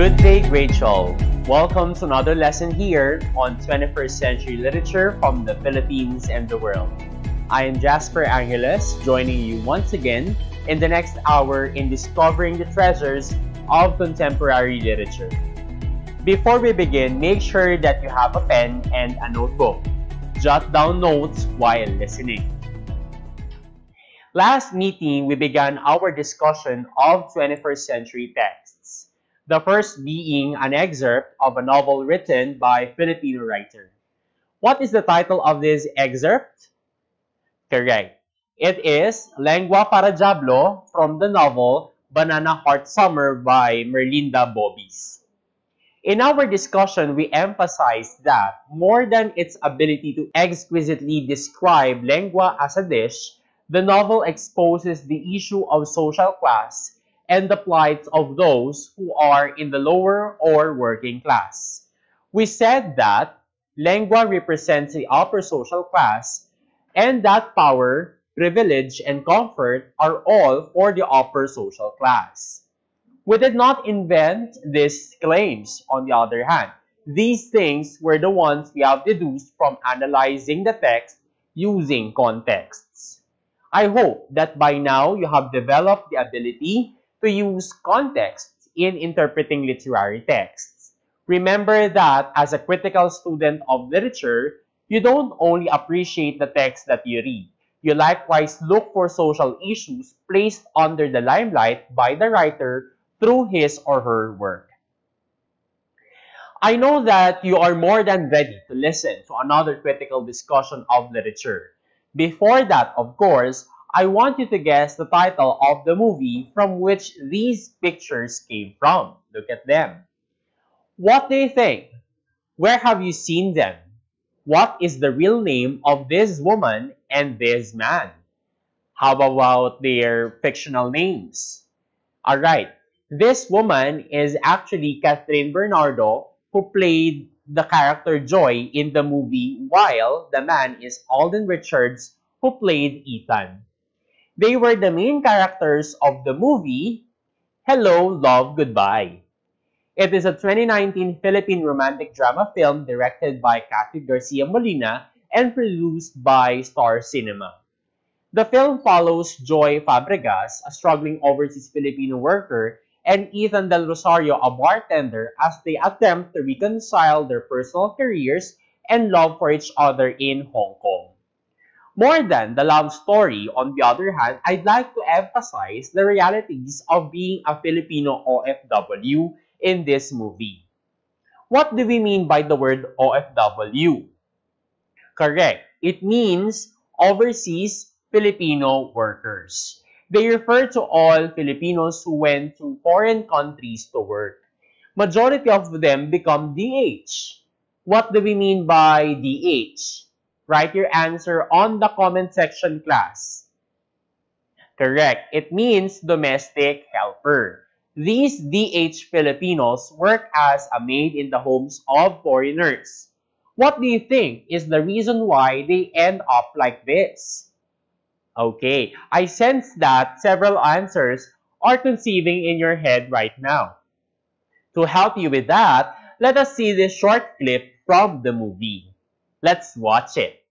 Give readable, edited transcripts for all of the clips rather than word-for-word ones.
Good day, grade 12. Welcome to another lesson here on 21st Century Literature from the Philippines and the world. I am Jasper Angeles, joining you once again in the next hour in discovering the treasures of contemporary literature. Before we begin, make sure that you have a pen and a notebook. Jot down notes while listening. Last meeting, we began our discussion of 21st century texts. The first being an excerpt of a novel written by a Filipino writer. What is the title of this excerpt? Correct. It is Lengua para Diablo from the novel Banana Heart Summer by Merlinda Bobis. In our discussion, we emphasized that more than its ability to exquisitely describe lengua as a dish, the novel exposes the issue of social class and the plight of those who are in the lower or working class. We said that lengua represents the upper social class and that power, privilege, and comfort are all for the upper social class. We did not invent these claims, on the other hand. These things were the ones we have deduced from analyzing the text using contexts. I hope that by now you have developed the ability to use context in interpreting literary texts. Remember that as a critical student of literature, you don't only appreciate the text that you read. You likewise look for social issues placed under the limelight by the writer through his or her work. I know that you are more than ready to listen to another critical discussion of literature. Before that, of course, I want you to guess the title of the movie from which these pictures came from. Look at them. What do you think? Where have you seen them? What is the real name of this woman and this man? How about their fictional names? Alright, this woman is actually Catherine Bernardo, who played the character Joy in the movie, while the man is Alden Richards, who played Ethan. They were the main characters of the movie Hello, Love, Goodbye. It is a 2019 Philippine romantic drama film directed by Cathy Garcia Molina and produced by Star Cinema. The film follows Joy Fabregas, a struggling overseas Filipino worker, and Ethan Del Rosario, a bartender, as they attempt to reconcile their personal careers and love for each other in Hong Kong. More than the love story, on the other hand, I'd like to emphasize the realities of being a Filipino OFW in this movie. What do we mean by the word OFW? Correct. It means overseas Filipino workers. They refer to all Filipinos who went to foreign countries to work. Majority of them become DH. What do we mean by DH? Write your answer on the comment section, class. Correct. It means domestic helper. These DH Filipinos work as a maid in the homes of foreigners. What do you think is the reason why they end up like this? Okay, I sense that several answers are conceiving in your head right now. To help you with that, let us see this short clip from the movie. Let's watch it.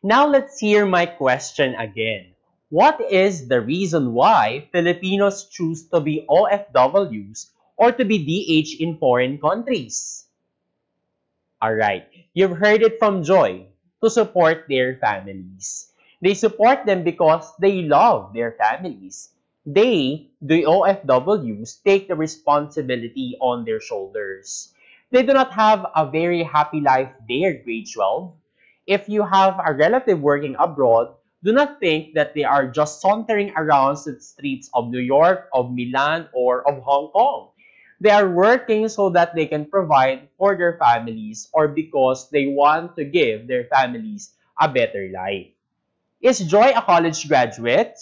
Now let's hear my question again. What is the reason why Filipinos choose to be OFWs or to be DH in foreign countries? Alright, you've heard it from Joy, to support their families. They support them because they love their families. They, the OFWs, take the responsibility on their shoulders. They do not have a very happy life there, grade 12. If you have a relative working abroad, do not think that they are just sauntering around the streets of New York, of Milan, or of Hong Kong. They are working so that they can provide for their families or because they want to give their families a better life. Is Joy a college graduate?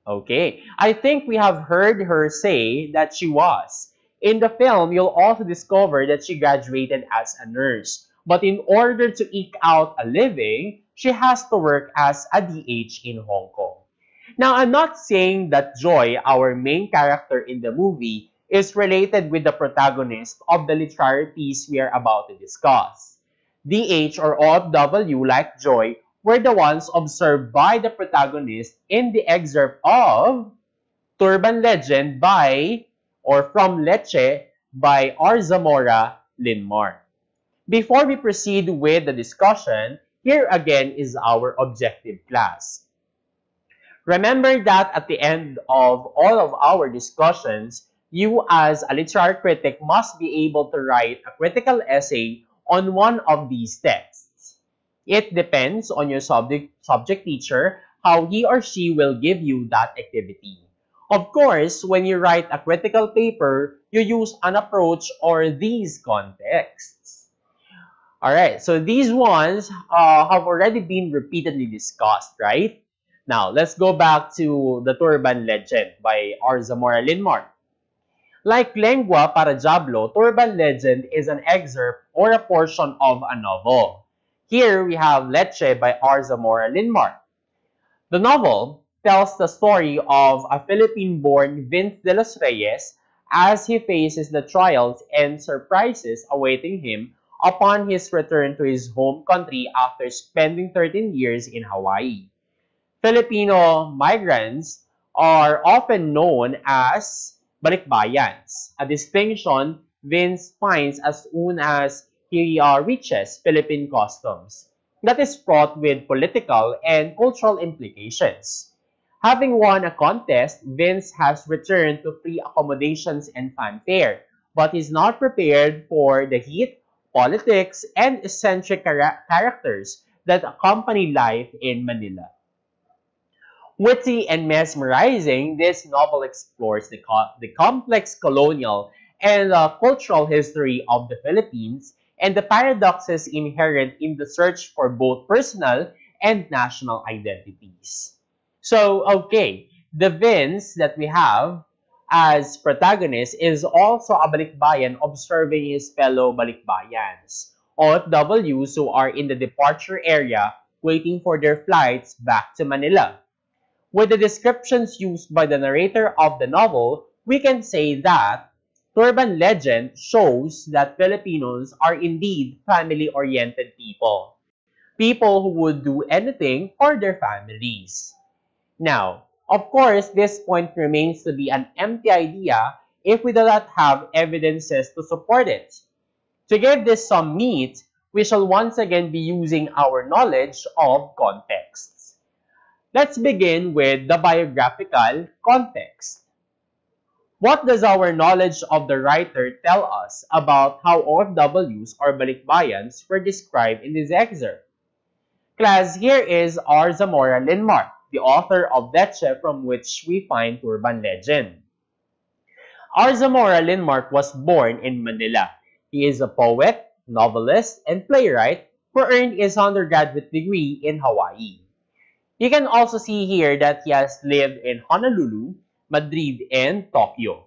Okay, I think we have heard her say that she was. In the film, you'll also discover that she graduated as a nurse. But in order to eke out a living, she has to work as a DH in Hong Kong. Now, I'm not saying that Joy, our main character in the movie, is related with the protagonist of the literary piece we are about to discuss. DH or OFW, like Joy, were the ones observed by the protagonist in the excerpt of Turban Legend by or from Leche by R. Zamora Linmar. Before we proceed with the discussion, here again is our objective class. Remember that at the end of all of our discussions, you as a literary critic must be able to write a critical essay on one of these texts. It depends on your subject teacher how he or she will give you that activity. Of course, when you write a critical paper, you use an approach or these contexts. Alright, so these ones have already been repeatedly discussed, right? Now, let's go back to the Turban Legend by R. Zamora Linmar. Like Lengua para Diablo, Turban Legend is an excerpt or a portion of a novel. Here we have Leche by R. Zamora Linmar. The novel tells the story of a Philippine-born Vince de los Reyes as he faces the trials and surprises awaiting him upon his return to his home country after spending 13 years in Hawaii. Filipino migrants are often known as balikbayans, a distinction Vince finds as soon as he reaches Philippine customs that is fraught with political and cultural implications. Having won a contest, Vince has returned to free accommodations and fanfare, but is not prepared for the heat, politics, and eccentric characters that accompany life in Manila. Witty and mesmerizing, this novel explores the complex colonial and cultural history of the Philippines and the paradoxes inherent in the search for both personal and national identities. So, okay, the Vince that we have as protagonist is also a balikbayan observing his fellow balikbayans, OFWs who are in the departure area waiting for their flights back to Manila. With the descriptions used by the narrator of the novel, we can say that Turban Legend shows that Filipinos are indeed family-oriented people. People who would do anything for their families. Now, of course, this point remains to be an empty idea if we do not have evidences to support it. To give this some meat, we shall once again be using our knowledge of context. Let's begin with the biographical context. What does our knowledge of the writer tell us about how OFWs or balikbayans were described in this excerpt? Class, here is R. Zamora Linmar, the author of Leche from which we find Turban Legend. R. Zamora Linmar was born in Manila. He is a poet, novelist, and playwright who earned his undergraduate degree in Hawaii. You can also see here that he has lived in Honolulu, Madrid, and Tokyo.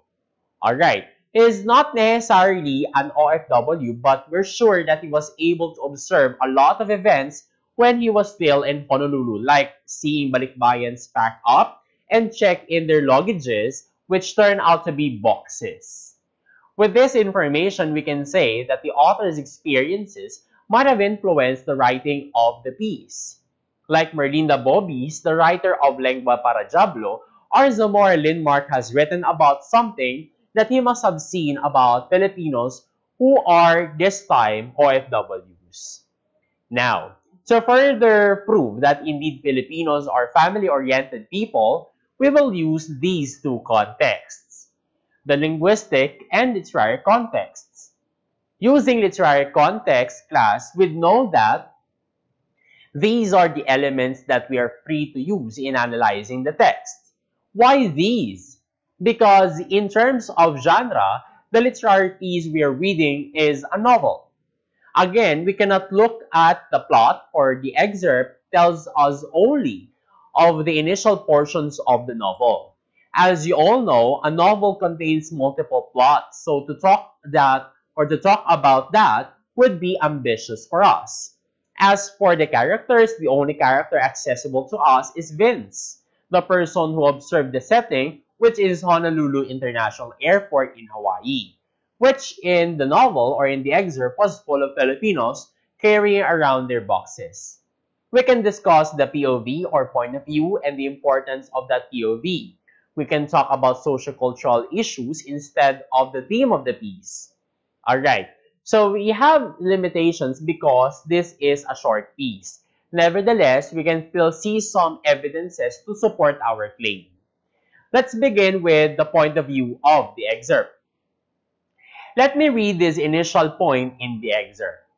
Alright, he is not necessarily an OFW, but we're sure that he was able to observe a lot of events when he was still in Honolulu, like seeing balikbayans pack up and check in their luggages, which turned out to be boxes. With this information, we can say that the author's experiences might have influenced the writing of the piece. Like Merlinda Bobis, the writer of Lengua para Diablo, R. Zamora Linmar has written about something that he must have seen about Filipinos who are this time OFWs. Now, to further prove that indeed Filipinos are family-oriented people, we will use these two contexts, the linguistic and literary contexts. Using literary context, class, we know that these are the elements that we are free to use in analyzing the text. Why these? Because in terms of genre, the literary piece we are reading is a novel. Again, we cannot look at the plot or the excerpt tells us only of the initial portions of the novel. As you all know, a novel contains multiple plots, so to talk about that would be ambitious for us. As for the characters, the only character accessible to us is Vince, the person who observed the setting which is Honolulu International Airport in Hawaii, which in the novel or in the excerpt was full of Filipinos carrying around their boxes. We can discuss the POV or point of view and the importance of that POV. We can talk about sociocultural issues instead of the theme of the piece. Alright, so we have limitations because this is a short piece. Nevertheless, we can still see some evidences to support our claim. Let's begin with the point of view of the excerpt. Let me read this initial point in the excerpt.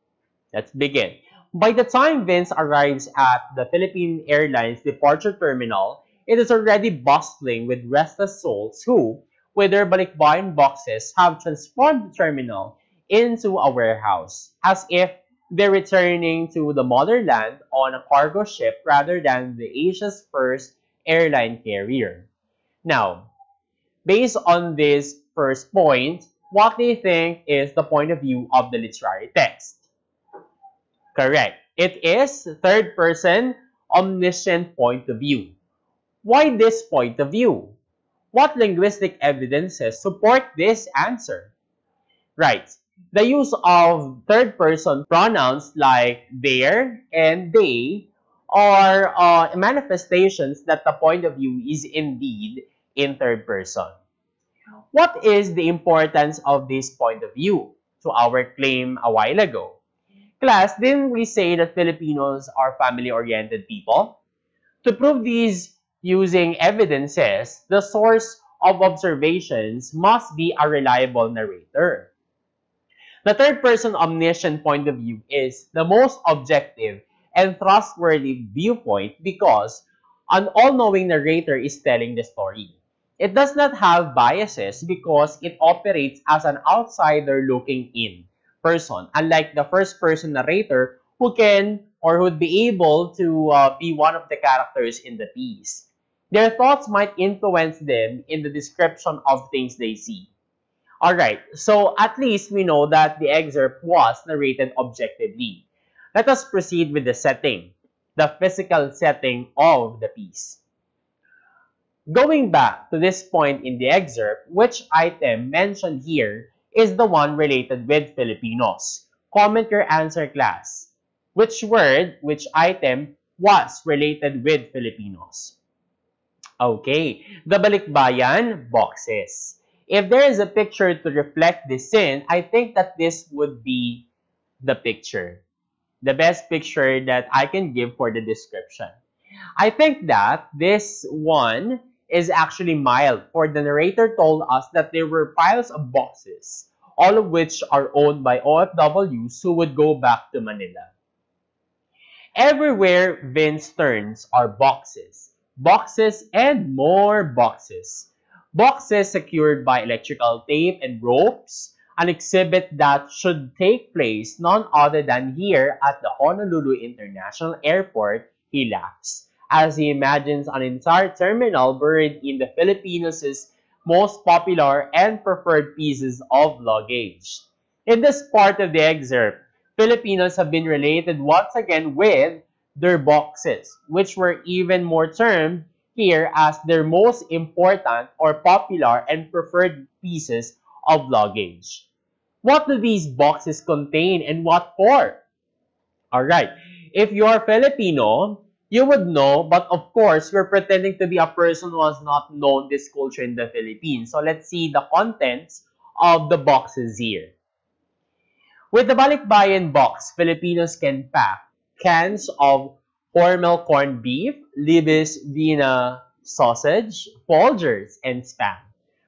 Let's begin. By the time Vince arrives at the Philippine Airlines departure terminal, it is already bustling with restless souls who, with their balikbayan boxes, have transformed the terminal into a warehouse, as if they're returning to the motherland on a cargo ship rather than the Asia's first airline carrier. Now, based on this first point, what do you think is the point of view of the literary text? Correct. It is third-person omniscient point of view. Why this point of view? What linguistic evidences support this answer? Right. The use of third-person pronouns like their and they are manifestations that the point of view is indeed in third person. What is the importance of this point of view to our claim a while ago? Class, didn't we say that Filipinos are family-oriented people? To prove these using evidences, the source of observations must be a reliable narrator. The third-person omniscient point of view is the most objective and trustworthy viewpoint because an all-knowing narrator is telling the story. It does not have biases because it operates as an outsider looking in person, unlike the first-person narrator who can or would be able to be one of the characters in the piece. Their thoughts might influence them in the description of things they see. Alright, so at least we know that the excerpt was narrated objectively. Let us proceed with the setting, the physical setting of the piece. Going back to this point in the excerpt, which item mentioned here is the one related with Filipinos? Comment your answer, class. Which word, which item was related with Filipinos? Okay, the balikbayan boxes. If there is a picture to reflect this in, I think that this would be the picture. The best picture that I can give for the description. I think that this one is actually mild, for the narrator told us that there were piles of boxes, all of which are owned by OFWs who would go back to Manila. Everywhere Vince turns are boxes. Boxes and more boxes. Boxes secured by electrical tape and ropes, an exhibit that should take place none other than here at the Honolulu International Airport, he laughs, as he imagines an entire terminal buried in the Filipinos' most popular and preferred pieces of luggage. In this part of the excerpt, Filipinos have been related once again with their boxes, which were even more termed here as their most important or popular and preferred pieces of luggage. What do these boxes contain and what for? Alright, if you are Filipino, you would know, but of course, we're pretending to be a person who has not known this culture in the Philippines. So let's see the contents of the boxes here. With the balikbayan box, Filipinos can pack cans of Hormel corned beef, Libis Vina sausage, Folgers, and Spam.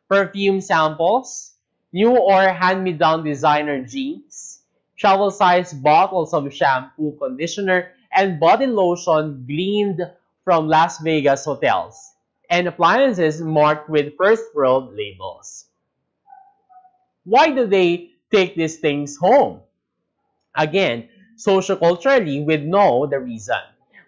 Perfume samples, new or hand-me-down designer jeans, travel-sized bottles of shampoo, conditioner, and body lotion gleaned from Las Vegas hotels, and appliances marked with first world labels. Why do they take these things home? Again, socioculturally, we know the reason.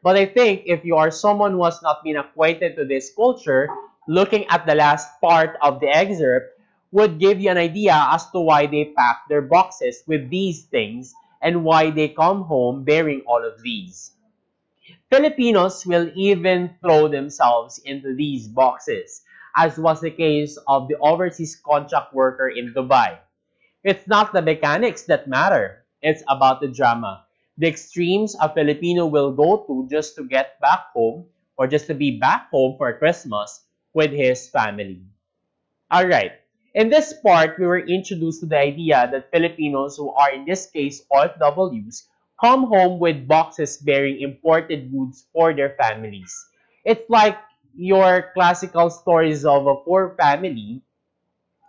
But I think if you are someone who has not been acquainted to this culture, looking at the last part of the excerpt would give you an idea as to why they pack their boxes with these things and why they come home bearing all of these. Filipinos will even throw themselves into these boxes, as was the case of the overseas contract worker in Dubai. It's not the mechanics that matter. It's about the drama. The extremes a Filipino will go to just to get back home or just to be back home for Christmas with his family. Alright, in this part, we were introduced to the idea that Filipinos who are in this case OFWs come home with boxes bearing imported goods for their families. It's like your classical stories of a poor family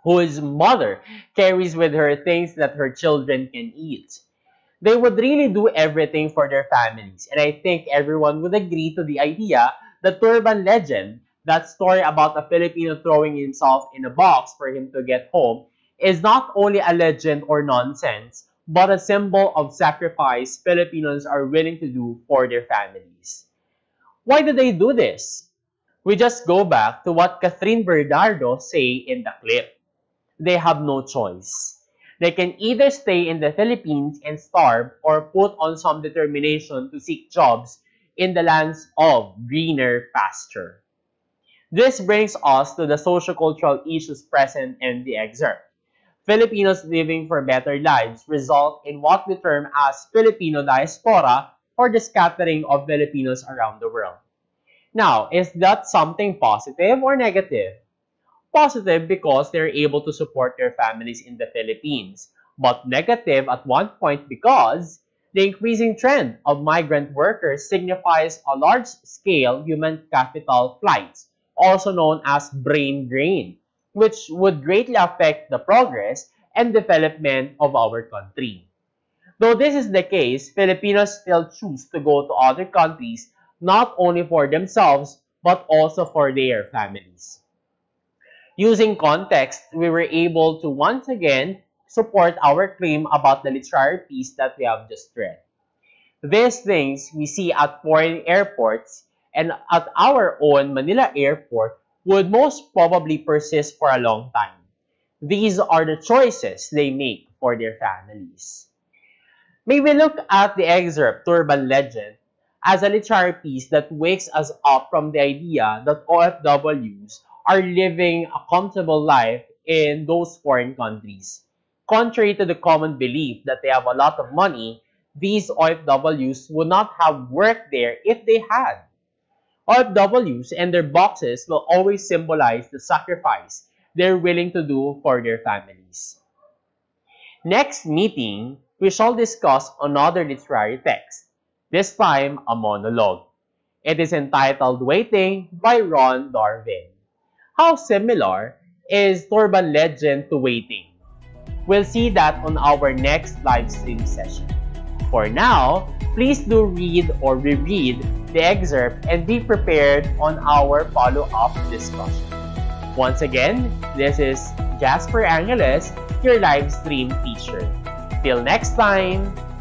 whose mother carries with her things that her children can eat. They would really do everything for their families, and I think everyone would agree to the idea that Turban Legend, that story about a Filipino throwing himself in a box for him to get home, is not only a legend or nonsense, but a symbol of sacrifice Filipinos are willing to do for their families. Why do they do this? We just go back to what Catherine Bernardo say in the clip. They have no choice. They can either stay in the Philippines and starve or put on some determination to seek jobs in the lands of greener pasture. This brings us to the sociocultural issues present in the excerpt. Filipinos living for better lives result in what we term as Filipino diaspora or the scattering of Filipinos around the world. Now, is that something positive or negative? Positive because they're able to support their families in the Philippines, but negative at one point because the increasing trend of migrant workers signifies a large-scale human capital flights, also known as brain drain, which would greatly affect the progress and development of our country. Though this is the case, Filipinos still choose to go to other countries not only for themselves but also for their families. Using context, we were able to once again support our claim about the literary piece that we have just read. These things we see at foreign airports and at our own Manila airport would most probably persist for a long time. These are the choices they make for their families. May we look at the excerpt Turban Legend as a literary piece that wakes us up from the idea that OFWs are living a comfortable life in those foreign countries. Contrary to the common belief that they have a lot of money, these OFWs would not have worked there if they had. OFWs and their boxes will always symbolize the sacrifice they're willing to do for their families. Next meeting, we shall discuss another literary text, this time a monologue. It is entitled Waiting by Ron Darwin. How similar is Turban Legend to Waiting? We'll see that on our next live stream session. For now, please do read or reread the excerpt and be prepared on our follow-up discussion. Once again, this is Jasper Angeles, your live stream teacher. Till next time!